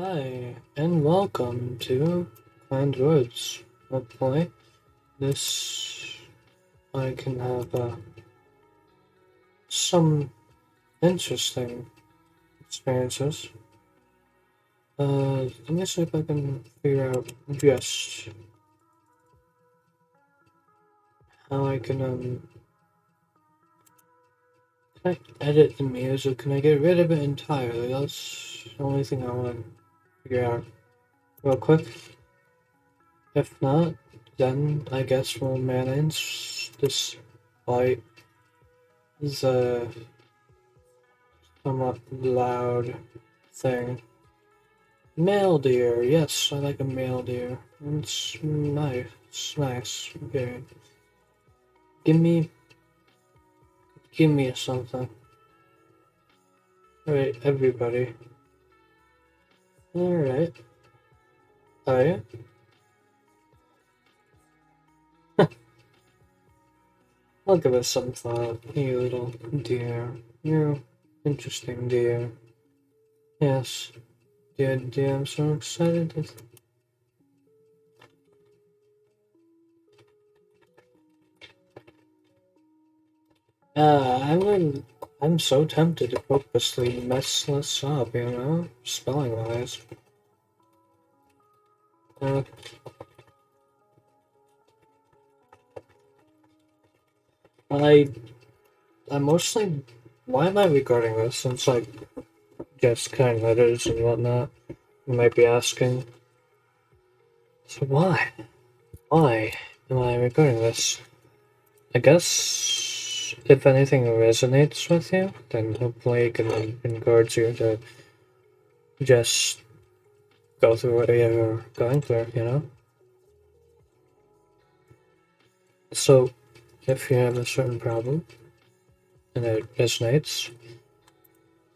Hi, and welcome to Kind Words. Hopefully, this I can have some interesting experiences. Let me see if I can figure out just how I can I edit the music? Can I get rid of it entirely? That's the only thing I want to figure out real quick. If not, then I guess we'll manage this fight. Is somewhat loud thing. Male deer, yes, I like a male deer. It's nice. It's nice. Okay. Give me give me something. Alright, everybody. Alright. Oh yeah? I'll give it some thought. You little deer. You interesting deer. Yes. Dear, I'm so excited. I'm so tempted to purposely mess this up, spelling wise. Uh, I I mostly. Why am I recording this? Since like just kind letters and whatnot. You might be asking. So why? Why am I recording this? I guess if anything resonates with you, then hopefully it can encourage you to just go through what you're going through. So if you have a certain problem and it resonates,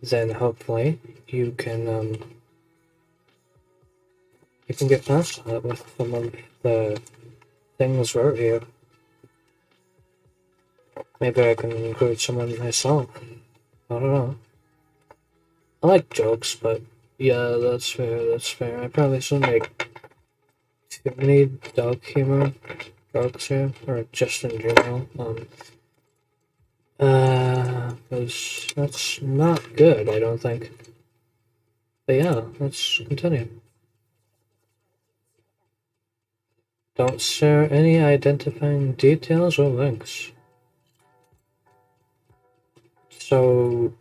then hopefully you can you can get past that with some of the things wrote here. Maybe I can include some of myself. I don't know. I like jokes, but yeah, that's fair. That's fair. I probably shouldn't make too many dark humor jokes here, or just in general. Because that's not good. I don't think. But yeah, let's continue. Don't share any identifying details or links. So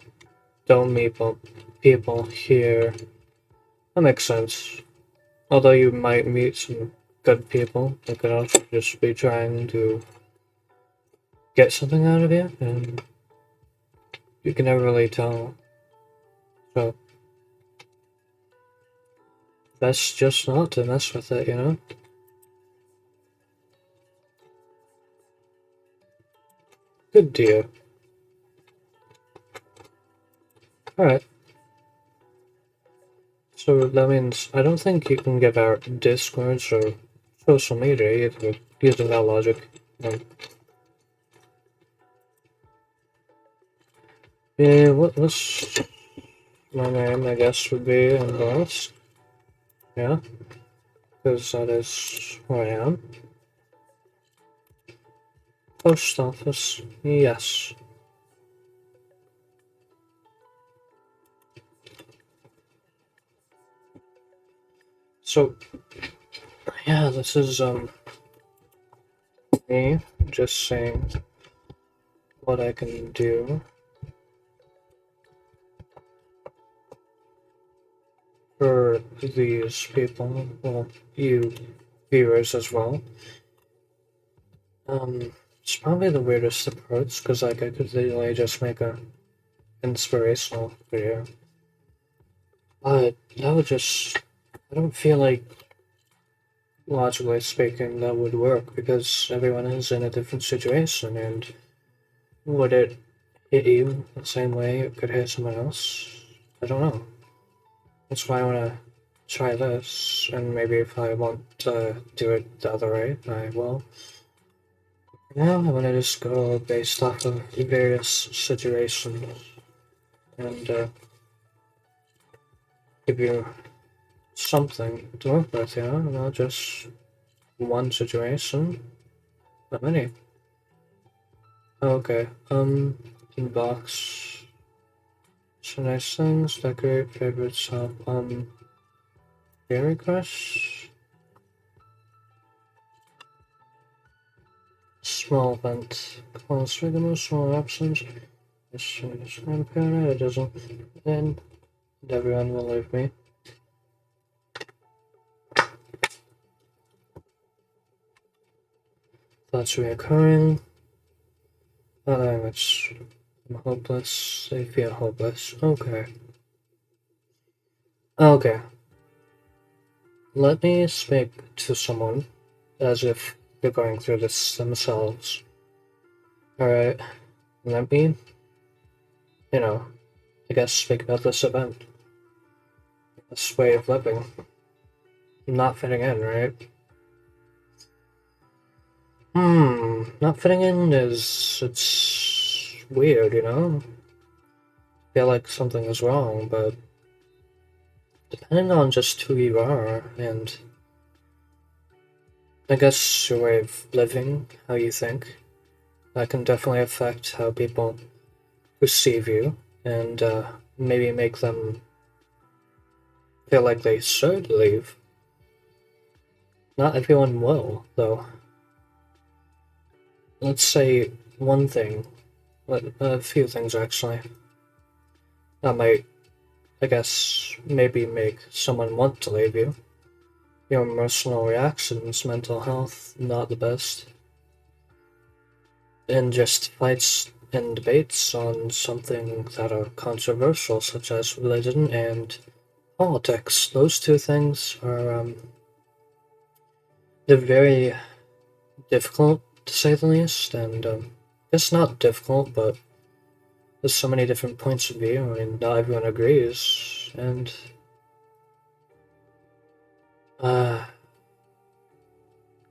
don't meet people here. That makes sense. Although you might meet some good people that could also just be trying to get something out of you, and you can never really tell. So best just not to mess with it. Good deal. Alright. So that means I don't think you can give out discords or social media either using that logic. Um, yeah, what's my name, I guess, would be embarrassed. Yeah, because that is who I am. Post office, yes. So, yeah, this is me just saying what I can do for these people, well, you viewers as well. It's probably the weirdest approach because like I could literally just make a inspirational video, but that would just I don't feel like logically speaking that would work because everyone is in a different situation and would it hit you the same way it could hit someone else? I don't know. That's why I want to try this, and maybe if I want to do it the other way, I will. Now I want to just go based off of various situations and give you something to work with, you know, not just one situation, but many. Okay, inbox. So nice things, decorate, favorites, help, game requests. Small event. Close regular small options. This grandparent, it doesn't end. Everyone will leave me. Thoughts reoccurring. Language. I'm hopeless. They feel hopeless. Okay. Okay. Let me speak to someone as if they're going through this themselves. Alright. Let me, you know, I guess speak about this event. This way of living. Not fitting in, right? Not fitting in it's weird, you know? I feel like something is wrong, but depending on just who you are and I guess your way of living, how you think, that can definitely affect how people perceive you and maybe make them feel like they should leave. Not everyone will, though. Let's say one thing, a few things actually, that might, I guess, maybe make someone want to leave you. Your emotional reactions, mental health, not the best. And just fights and debates on something that are controversial, such as religion and politics. Those two things are, they're very difficult to say the least, and it's not difficult, but there's so many different points of view, and not everyone agrees, and uh,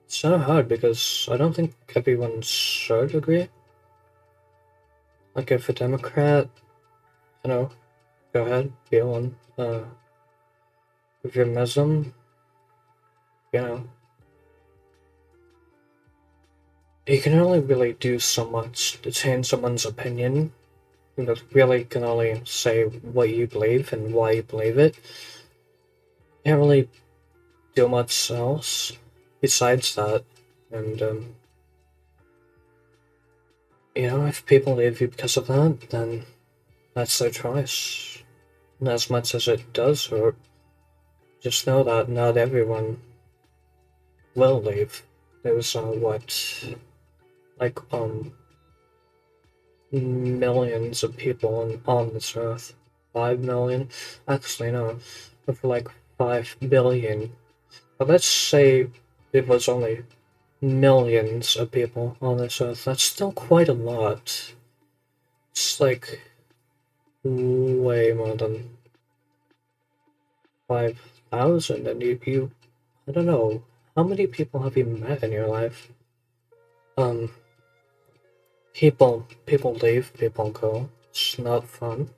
it's so hard because I don't think everyone should agree. Like if a Democrat, you know, go ahead, be one. If you're Muslim, you know, you can only really do so much to change someone's opinion. You really can only say what you believe and why you believe it. You can't really do much else besides that. And, you know, if people leave you because of that, then that's their choice. And as much as it does hurt, just know that not everyone will leave. There's, like, millions of people on this earth. 5 million? Actually, no. For like 5 billion. But let's say it was only millions of people on this earth. That's still quite a lot. It's like way more than 5,000. And I don't know, how many people have you met in your life? Um, people leave, people go. It's not fun.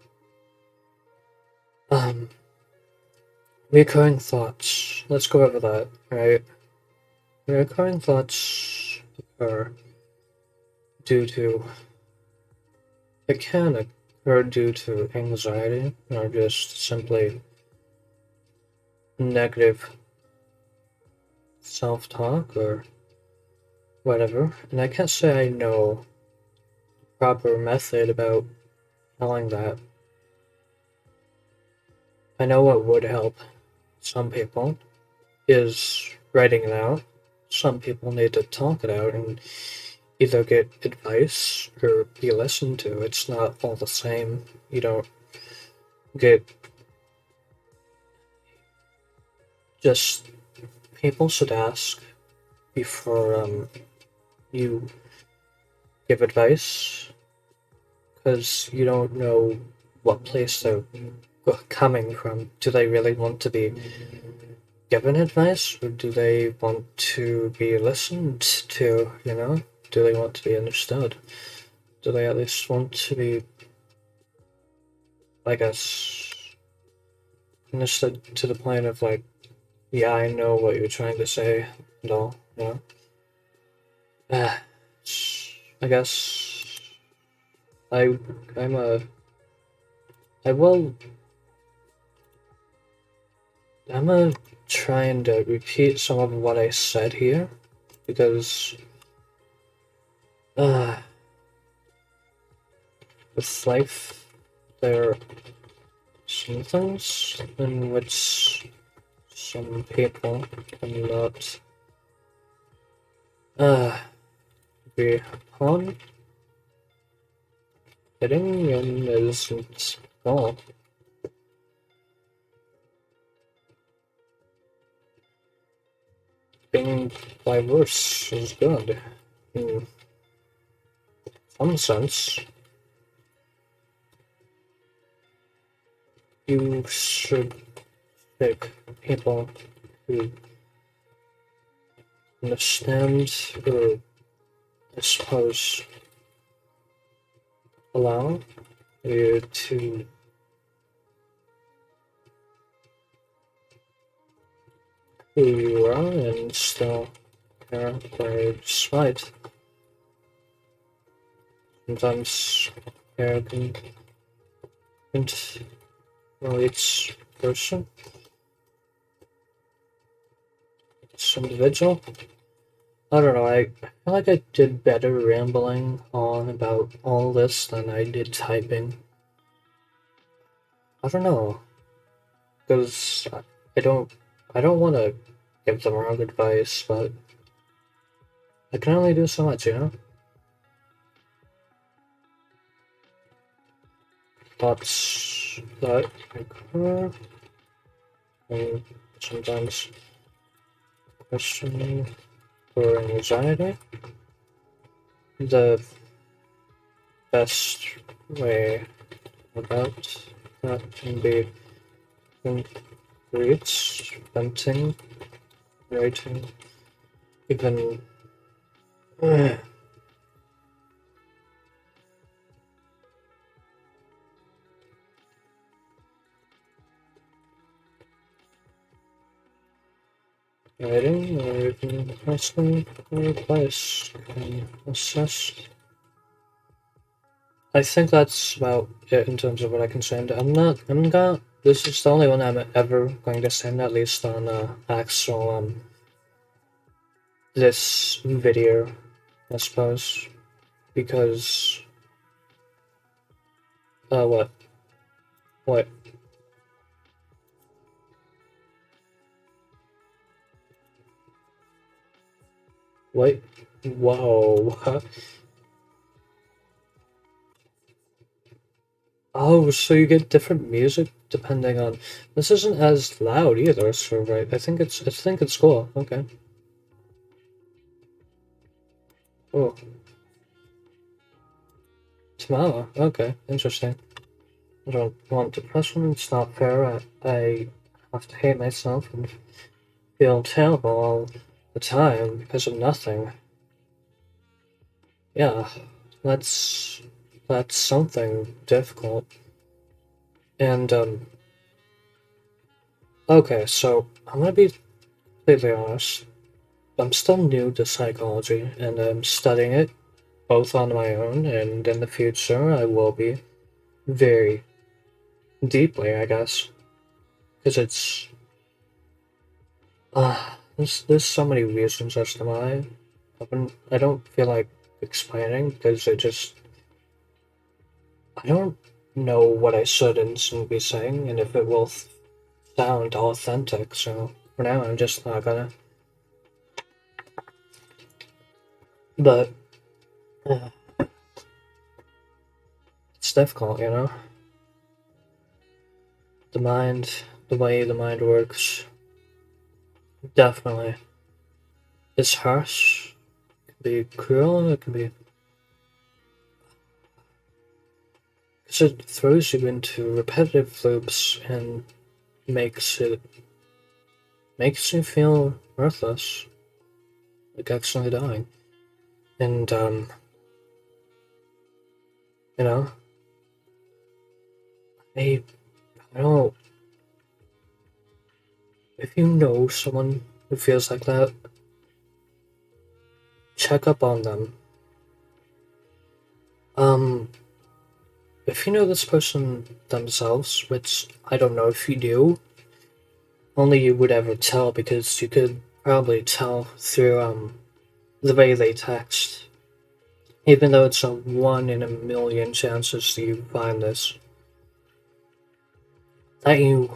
Um, Recurring thoughts. Let's go over that, right? Recurring thoughts are due to, it can occur due to anxiety or just simply negative self talk or whatever. And I can't say I know the proper method about telling that. I know what would help some people is writing it out. Some people need to talk it out and either get advice or be listened to. It's not all the same. You don't get just people should ask before you give advice because you don't know what place they're coming from. Do they really want to be given advice or do they want to be listened to? You know, do they want to be understood? Do they at least want to be, I guess, understood to the point of like Yeah, I know what you're trying to say, and all, you know. Uh, I guess I I'm a I will I'm gonna try and repeat some of what I said here because uh with life there are some things in which some people cannot uh be upon. Getting in isn't all. Being diverse is good. In some sense, you should pick people who understand or, I suppose, allow you to who you are and still care by despite sometimes arrogant well each person, each individual. I don't know, I feel like I did better rambling on about all this than I did typing. I don't know, because I don't I don't want to give the wrong advice, but I can only do so much, you know? Thoughts that occur, and sometimes questioning or anxiety. The best way about that can be reads, venting, writing, even writing, or even asking for advice can assess. I think that's about it in terms of what I can send. I'm not, this is the only one I'm ever going to send, at least on actual, this video, I suppose, because, what? What? Wait, whoa, what? Oh, so you get different music depending on, this isn't as loud either, so right, I think it's cool, okay. Oh, tomorrow, okay, interesting. I don't want depression, it's not fair, I have to hate myself and feel terrible all the time because of nothing. Yeah, that's that's something difficult. And okay, so I'm gonna be completely honest. I'm still new to psychology and I'm studying it both on my own and in the future I will be very deeply, I guess. Because it's there's so many reasons as to why. I don't feel like explaining because I don't know what I should and shouldn't be saying and if it will sound authentic. So for now, I'm just not gonna. But uh, it's difficult, you know. The mind, the way the mind works, definitely. It's harsh. It can be cruel. It can be because it throws you into repetitive loops and makes it makes you feel worthless, like actually dying. And you know, I I don't. if you know someone who feels like that, check up on them. Um, if you know this person themselves, which I don't know if you do, only you would ever tell because you could probably tell through the way they text. Even though it's a 1 in a million chances that you find this, that you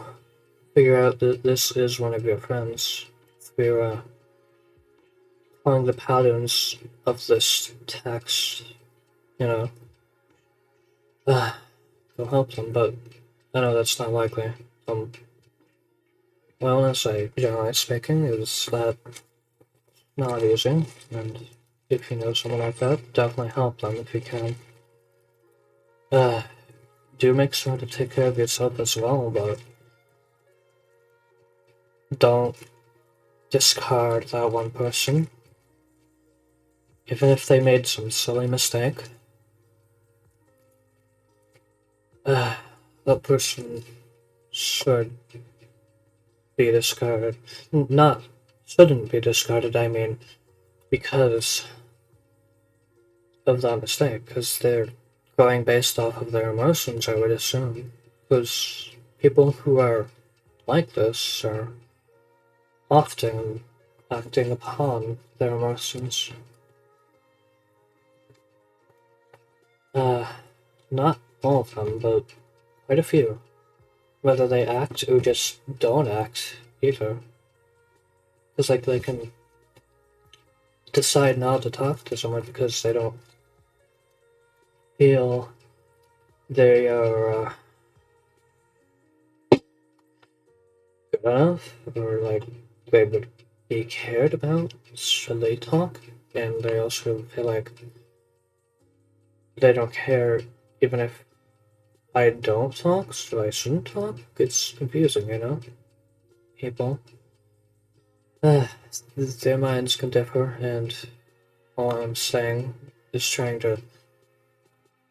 figure out that this is one of your friends through following the patterns of this text, you know, will help them, but I know that's not likely. Well, as I generally speaking, is that not easy, and if you know someone like that, definitely help them if you can. Uh, do make sure to take care of yourself as well, but don't discard that one person, even if they made some silly mistake. That person should be discarded. Not shouldn't be discarded, I mean, because of that mistake, because they're going based off of their emotions, I would assume. Because people who are like this are often acting upon their emotions. Uh, Not all of them, but quite a few. Whether they act or just don't act either. Because, like, they can decide not to talk to someone because they don't feel they are good enough, or like they would be cared about should they talk, and they also feel like they don't care even if I don't talk, so I shouldn't talk. It's confusing, you know? People. Uh, their minds can differ, and all I'm saying is trying to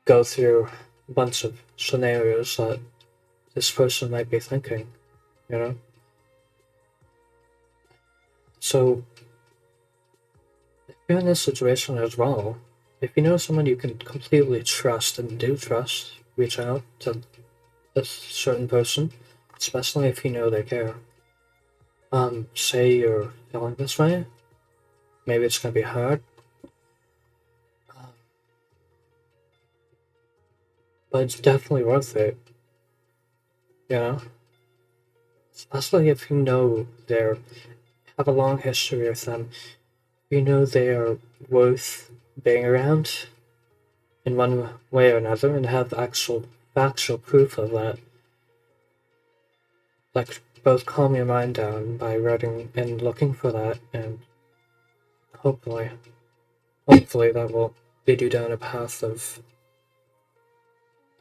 go through a bunch of scenarios that this person might be thinking, you know? So, if you're in this situation as well, if you know someone you can completely trust and do trust, reach out to a certain person, especially if you know they care. Say you're feeling this way. Maybe it's gonna be hard, but it's definitely worth it. You know, especially if you know they're have a long history with them. You know they are worth being around in one way or another, and have actual factual proof of that. Like both calm your mind down by writing and looking for that, and hopefully, hopefully that will lead you down a path of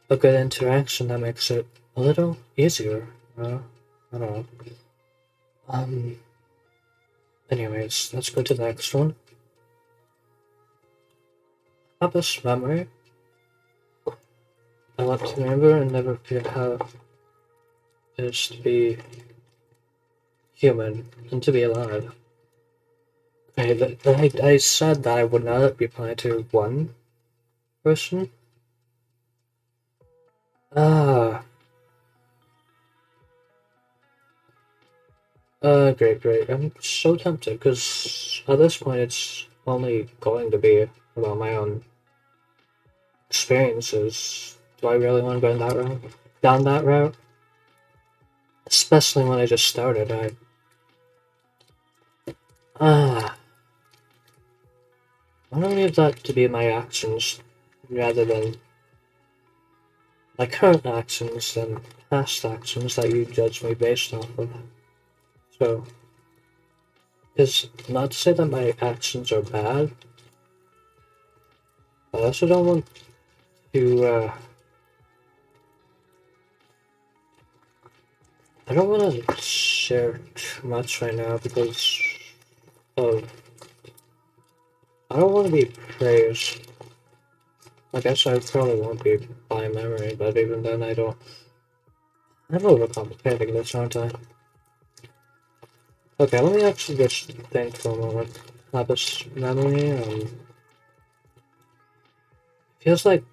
a good interaction that makes it a little easier. I don't know. Um. Anyways, let's go to the next one. Habits memory. I want to remember and never forget how it is to be human and to be alive. Okay, I said that I would not reply to one person. Ah, great. I'm so tempted because at this point it's only going to be about my own experiences. Do I really want to go that route? Down that route? Especially when I just started. Ah, I don't leave that to be my actions rather than my current actions and past actions that you judge me based off of. So, it's not to say that my actions are bad, but I also don't want to, I don't want to share too much right now because of, I don't want to be praised. I guess I probably won't be by memory, but even then I don't, I'm overcomplicating this, aren't I? Okay, let me actually just think for a moment. Happiest memory, feels like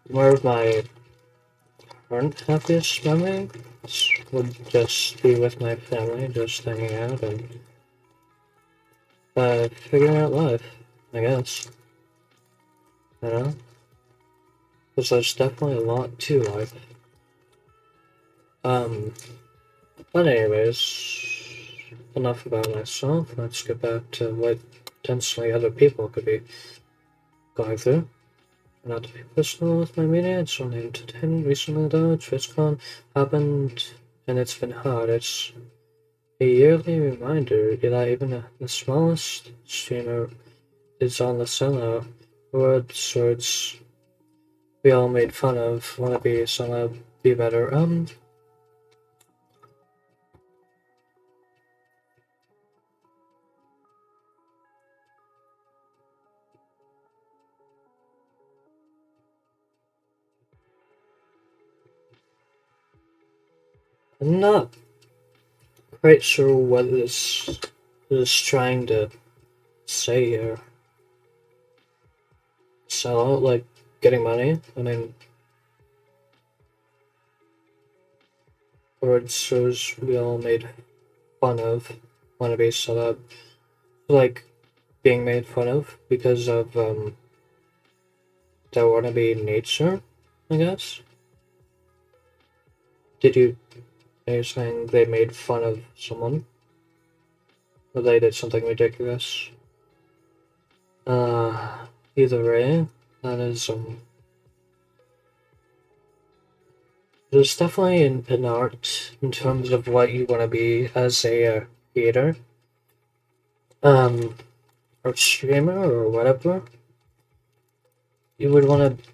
more of my current happiest memory would just be with my family, just hanging out and figuring out life, I guess. You know? Because there's definitely a lot to life. Um, but anyways, enough about myself. Let's get back to what potentially other people could be going through. Not to be personal with my media, it's only entertaining. Recently though, TwitchCon happened and it's been hard. It's a yearly reminder that even the smallest streamer is on the sellout. Words we all made fun of. Wanna be a celeb, be better. I'm not quite sure what this is trying to say here. Sell out, like getting money? I mean, words we all made fun of. Wanna be a celeb. Like, being made fun of because of their wannabe nature, I guess. Did you are you saying they made fun of someone? Or they did something ridiculous? Either way, that is there's definitely an art in terms of what you want to be as a creator, um, or streamer or whatever. You would want to,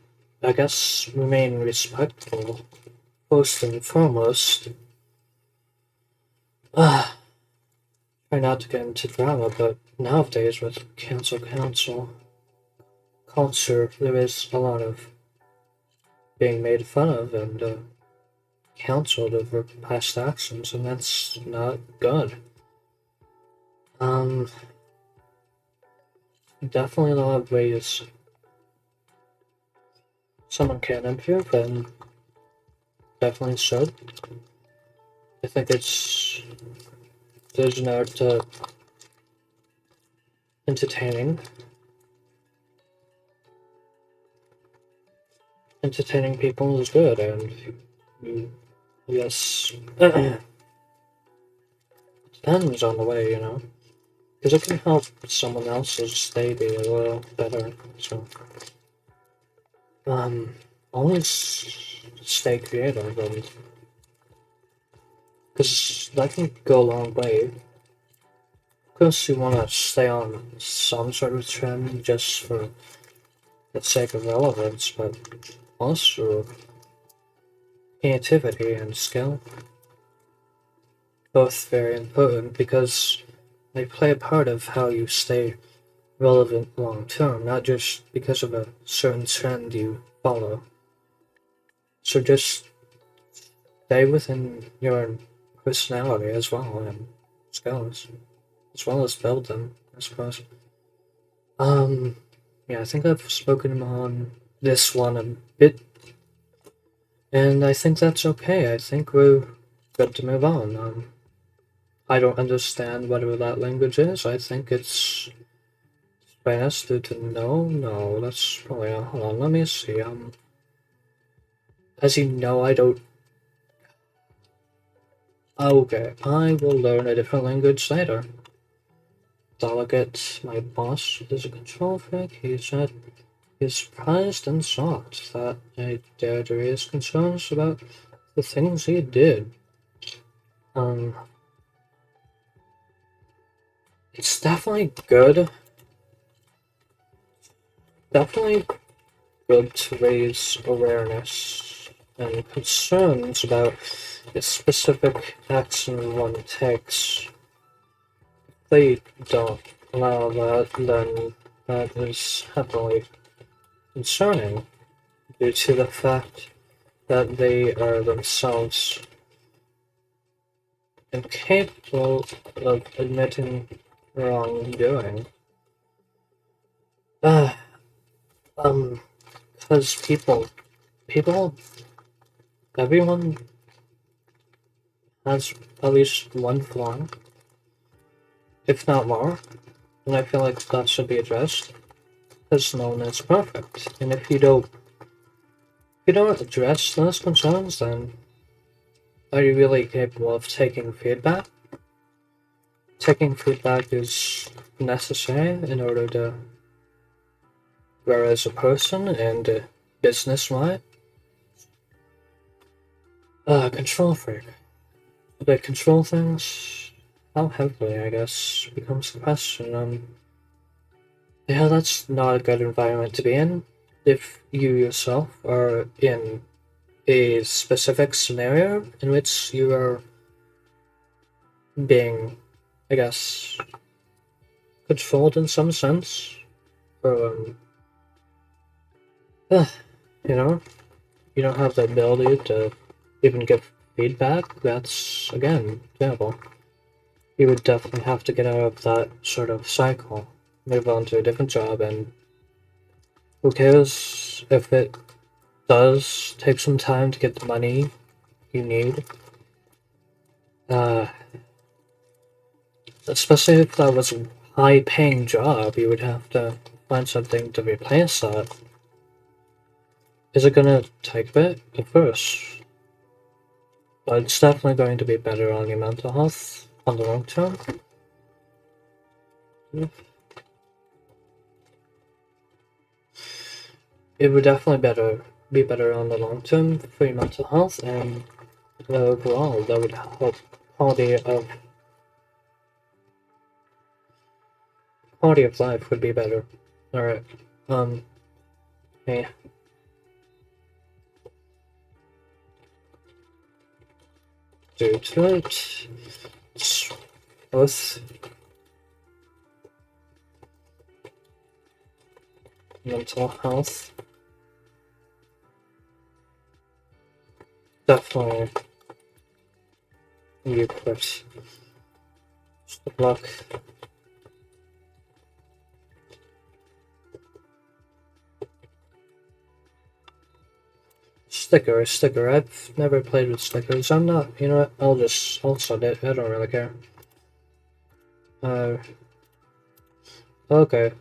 I guess, remain respectful first and foremost. Uh, Try not to get into drama, but nowadays with cancel culture, there is a lot of being made fun of and counseled over past actions, and that's not good. Um, Definitely a lot of ways someone can improve, and definitely should. I think there's an art to entertaining. Entertaining people is good, and yes, depends on the way, you know, because it can help someone else's day be a little better. So, um, always stay creative, and because that can go a long way. Of course, you want to stay on some sort of trend just for the sake of relevance, but also creativity and skill, both very important because they play a part of how you stay relevant long term, not just because of a certain trend you follow. So just stay within your personality as well and skills, as well as build them, I suppose. Um, yeah, I think I've spoken on this one a bit, and I think that's okay. I think we're good to move on. I don't understand whatever that language is. I think it's Spanish to know. No, that's probably hold on. Let me see. As you know, I don't. Okay, I will learn a different language later. Delegate, my boss is a control freak. He said he's surprised and shocked that I dared to raise concerns about the things he did. Um, it's definitely good to raise awareness and concerns about the specific action one takes. If they don't allow that, then that is heavily concerning due to the fact that they are themselves and capable of admitting wrongdoing. Uh, um, because people, everyone has at least one flaw, if not more, and I feel like that should be addressed, because no one is perfect. And if you don't address those concerns, then are you really capable of taking feedback? Taking feedback is necessary in order to grow as a person and business-wise. Control freak. They control things. How heavily, I guess, becomes the question. Yeah, that's not a good environment to be in. If you yourself are in a specific scenario in which you are being, I guess, controlled in some sense, or uh, you know, you don't have the ability to even give feedback, that's again terrible. You would definitely have to get out of that sort of cycle, move on to a different job, and who cares if it does take some time to get the money you need. Uh, Especially if that was a high paying job, you would have to find something to replace that. Is it gonna take a bit? Of course. But it's definitely going to be better on your mental health on the long term. It would definitely be better on the long term for your mental health, and overall that would help quality of life would be better. Alright. Um hey, due to it, it's both mental health. Definitely you quit. Good luck. Sticker. I've never played with stickers. I'm not, you know what, I'll send it. I don't really care. Uh, okay.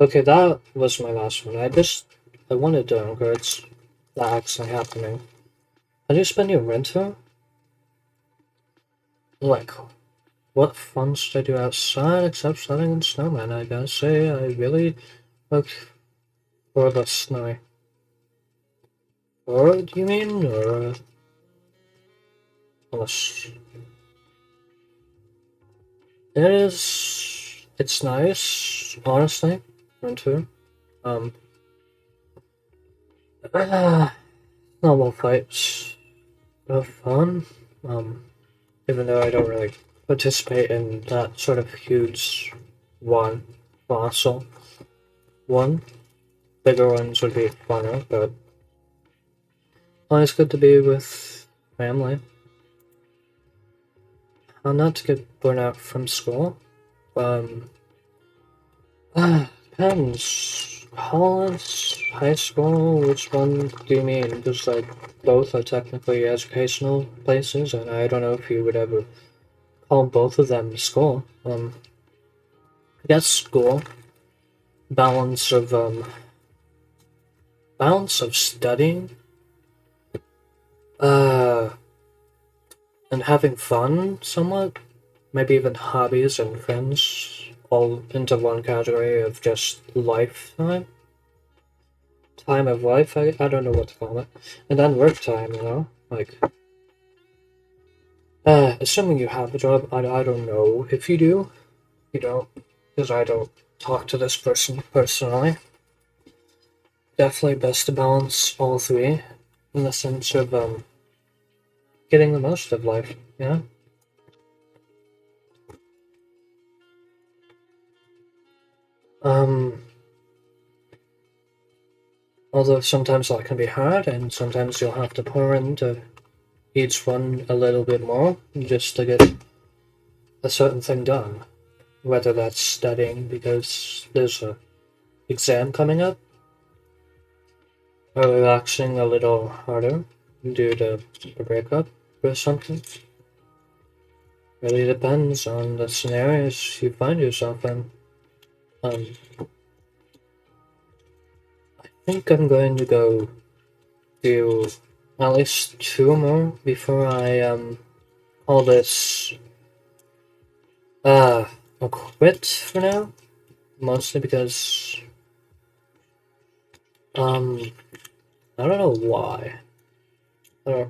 Okay, that was my last one. I wanted to encourage that actually happening. How do you spend your winter? Like, what fun should I do outside except sledding and snowman? I gotta say, I really look for the snowy. Or, do you mean? Or, unless... It's nice, honestly, winter. Um, normal fights are fun. Um, Even though I don't really participate in that sort of huge one, fossil one. Bigger ones would be funner, but always good to be with family. How not to get burnt out from school? Um, Depends. College, high school, which one do you mean? Because like both are technically educational places, and I don't know if you would ever call both of them school. I guess school balance of studying, uh, and having fun somewhat, maybe even hobbies and friends, all into one category of just lifetime. Time of life, I don't know what to call it. And then work time, Like, assuming you have a job, I don't know if you do. You don't, because I don't talk to this person personally. Definitely best to balance all three in the sense of, getting the most of life, you know? Um, Although sometimes that can be hard, and sometimes you'll have to pour into each one a little bit more just to get a certain thing done. Whether that's studying because there's a exam coming up, or relaxing a little harder due to a breakup or something. Really depends on the scenarios you find yourself in. Um, I think I'm going to go do at least two more before I call this a quit for now. Mostly because I don't know why. I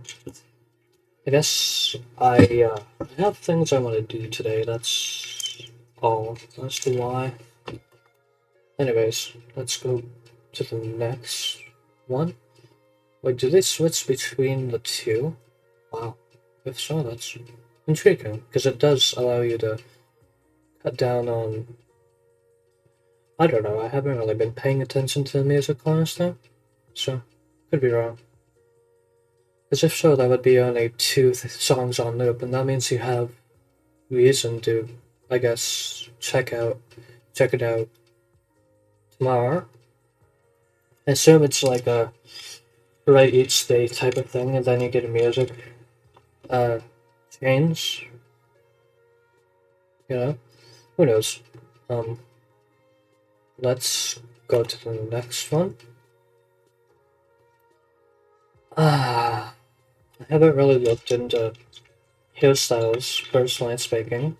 I guess I have things I want to do today. That's all. That's the why. Anyways, let's go to the next one. Wait, do they switch between the two? Wow. If so, that's intriguing, because it does allow you to cut down on. I don't know, I haven't really been paying attention to the music class though, so could be wrong. Because if so, that would be only two songs on loop, and that means you have reason to, I guess, check it out tomorrow. I assume it's like a write each day type of thing, and then you get a music uh change. You know, who knows? Um, let's go to the next one. I haven't really looked into hairstyles, personally speaking.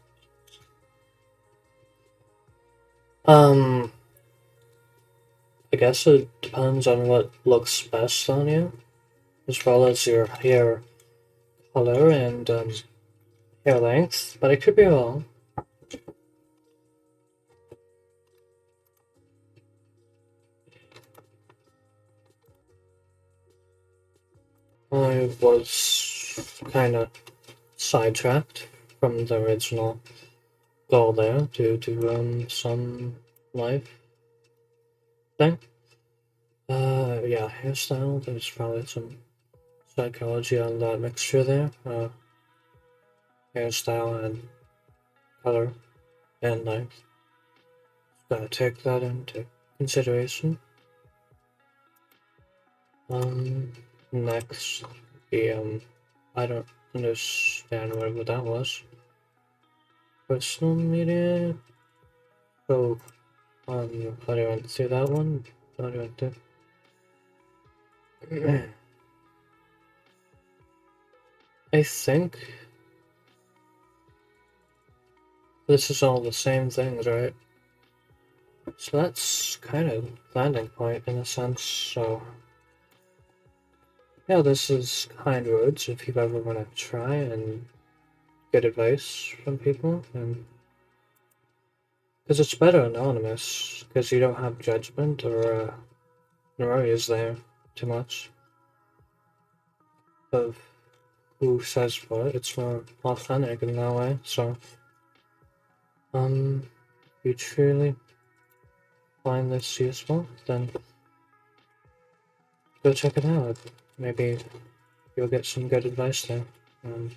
Um, I guess it depends on what looks best on you, as well as your hair color and hair length, but I could be wrong. I was kind of sidetracked from the original goal there due to some life thing. Yeah, hairstyle. There's probably some psychology on that mixture there. Hairstyle and color and length. Gotta take that into consideration. Um, next, the I don't understand whatever that was. Personal media. So, how do you want to say that one? How do you want to? I think this is all the same things, right? So that's kind of landing point in a sense. So yeah, this is kind words if you ever want to try and get advice from people, and because it's better anonymous, because you don't have judgment or worries there too much of who says what. It's more authentic in that way. So if you truly find this useful, then go check it out. Maybe you'll get some good advice there. Um,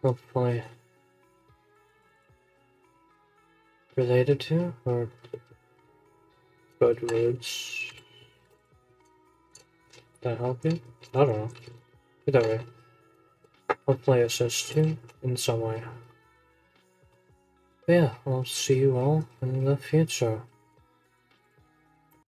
hopefully related to or good words that help you. I don't know. Either way, hopefully assist you in some way. But yeah, I'll see you all in the future.